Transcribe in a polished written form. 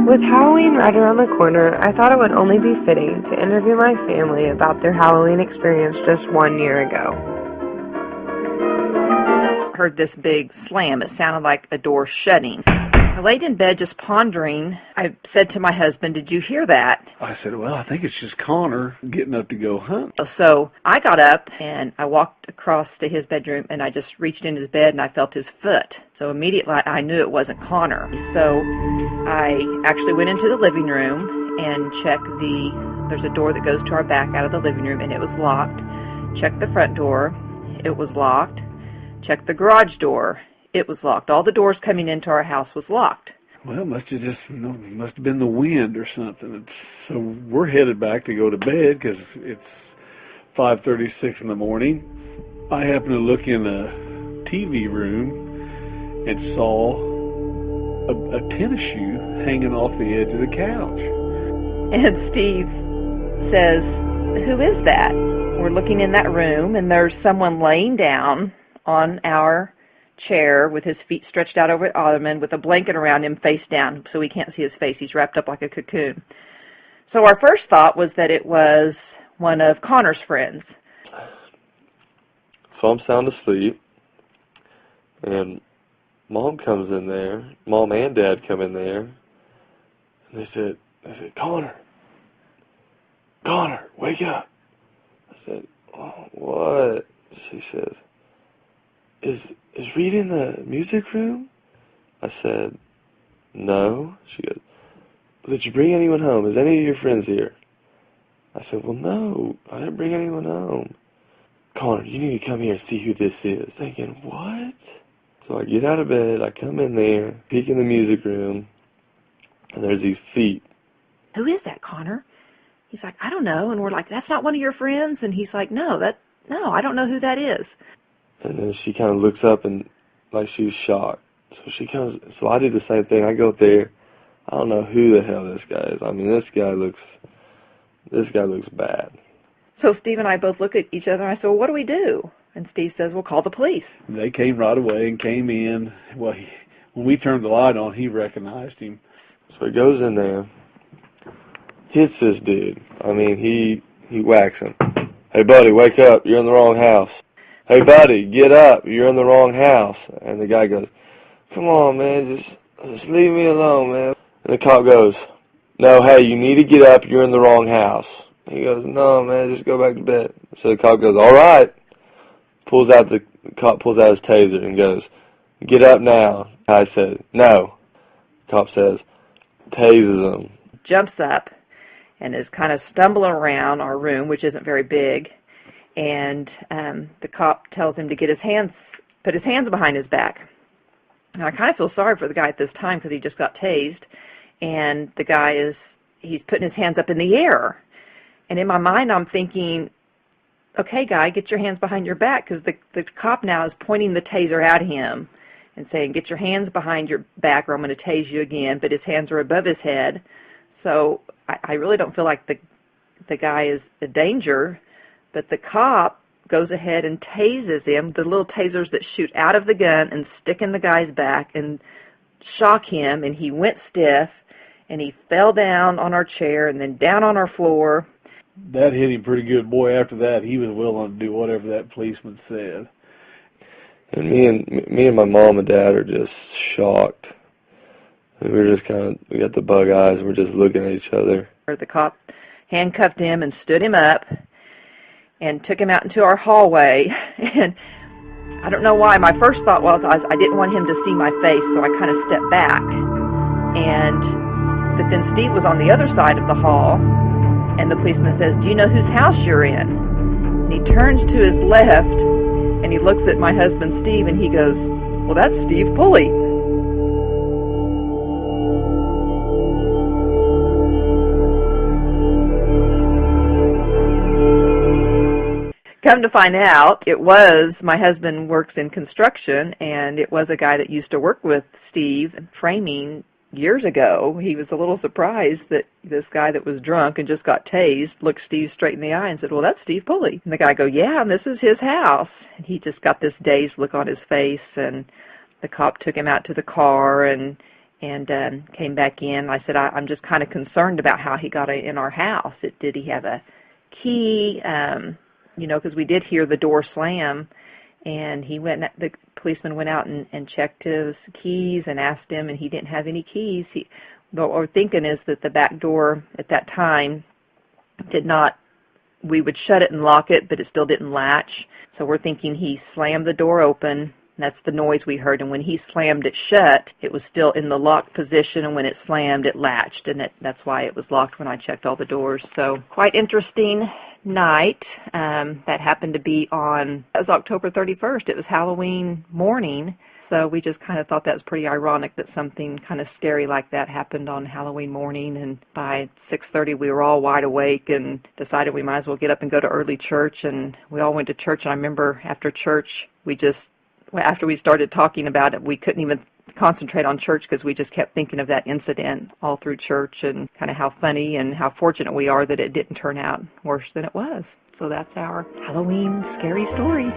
With Halloween right around the corner, I thought it would only be fitting to interview my family about their Halloween experience just 1 year ago. I heard this big slam. It sounded like a door shutting. I laid in bed just pondering. I said to my husband, "Did you hear that?" I said, well, I think it's just Connor getting up to go hunt. So I got up and I walked across to his bedroom and I just reached into his bed and I felt his foot. So immediately I knew it wasn't Connor. So I actually went into the living room and checked there's a door that goes to our back out of the living room, and it was locked. Checked the front door. It was locked. Checked the garage door. It was locked. All the doors coming into our house was locked. Well, it must have been the wind or something. So we're headed back to go to bed because it's 5:36 in the morning. I happened to look in the TV room and saw a tennis shoe hanging off the edge of the couch. And Steve says, "Who is that?" We're looking in that room, and there's someone laying down on our chair with his feet stretched out over the ottoman with a blanket around him face down so we can't see his face. He's wrapped up like a cocoon. So our first thought was that it was one of Connor's friends. So I'm sound asleep, and Mom comes in there. Mom and Dad come in there, and they said, Connor, wake up. I said, oh, what? She says, is Reed in the music room? I said, no. She goes, did you bring anyone home? Is any of your friends here? I said, well, no, I didn't bring anyone home. Connor, you need to come here and see who this is. Thinking, what? So I get out of bed, I come in there, peek in the music room, and there's these feet. Who is that, Connor? He's like, I don't know. And we're like, that's not one of your friends? And he's like, no, I don't know who that is. And then she kind of looks up and like she was shocked. So I do the same thing. I go up there. I don't know who the hell this guy is. I mean, this guy looks bad. So Steve and I both look at each other and I said, well, what do we do? And Steve says, well, call the police. They came right away and came in. Well, when we turned the light on, he recognized him. So he goes in there, hits this dude. I mean, he whacks him. Hey, buddy, wake up. You're in the wrong house. Hey, buddy, get up. You're in the wrong house. And the guy goes, come on, man, just leave me alone, man. And the cop goes, no, hey, you need to get up. You're in the wrong house. He goes, no, man, just go back to bed. So the cop goes, all right. The cop pulls out his taser and goes, get up now. I said, no. The cop says, tases him. Jumps up and is kind of stumbling around our room, which isn't very big. And the cop tells him to put his hands behind his back. And I kind of feel sorry for the guy at this time because he just got tased. And the guy he's putting his hands up in the air. And in my mind, I'm thinking, okay, guy, get your hands behind your back, because the cop now is pointing the taser at him and saying, get your hands behind your back or I'm going to tase you again, but his hands are above his head. So I really don't feel like the guy is a danger, but the cop goes ahead and tases him, the little tasers that shoot out of the gun and stick in the guy's back and shock him, and he went stiff, and he fell down on our chair and then down on our floor. That hit him pretty good. Boy, after that, he was willing to do whatever that policeman said. And me and my mom and dad are just shocked. And we're just we got the bug eyes, and we're just looking at each other. The cop handcuffed him and stood him up and took him out into our hallway. And I don't know why. My first thought was I didn't want him to see my face, so I kind of stepped back. But then Steve was on the other side of the hall, and the policeman says, do you know whose house you're in? And he turns to his left, and he looks at my husband, Steve, and he goes, well, that's Steve Pulley. Come to find out, my husband works in construction, and it was a guy that used to work with Steve framing years ago, he was a little surprised that this guy that was drunk and just got tased looked Steve straight in the eye and said, well, that's Steve Pulley. And the guy go, yeah, and this is his house. And he just got this dazed look on his face, and the cop took him out to the car and came back in. I said, I'm just kind of concerned about how he got in our house. Did he have a key? You know, because we did hear the door slam, and the policeman went out and checked his keys and asked him, and he didn't have any keys. What we're thinking is that the back door at that time we would shut it and lock it, but it still didn't latch. So we're thinking he slammed the door open. That's the noise we heard, and when he slammed it shut, it was still in the locked position, and when it slammed, it latched, and that's why it was locked when I checked all the doors. So quite interesting night. That happened to be it was October 31st. It was Halloween morning, so we just kind of thought that was pretty ironic that something kind of scary like that happened on Halloween morning, and by 6:30 we were all wide awake and decided we might as well get up and go to early church, and we all went to church, and I remember after church after we started talking about it, we couldn't even concentrate on church because we just kept thinking of that incident all through church and kind of how funny and how fortunate we are that it didn't turn out worse than it was. So that's our Halloween scary story.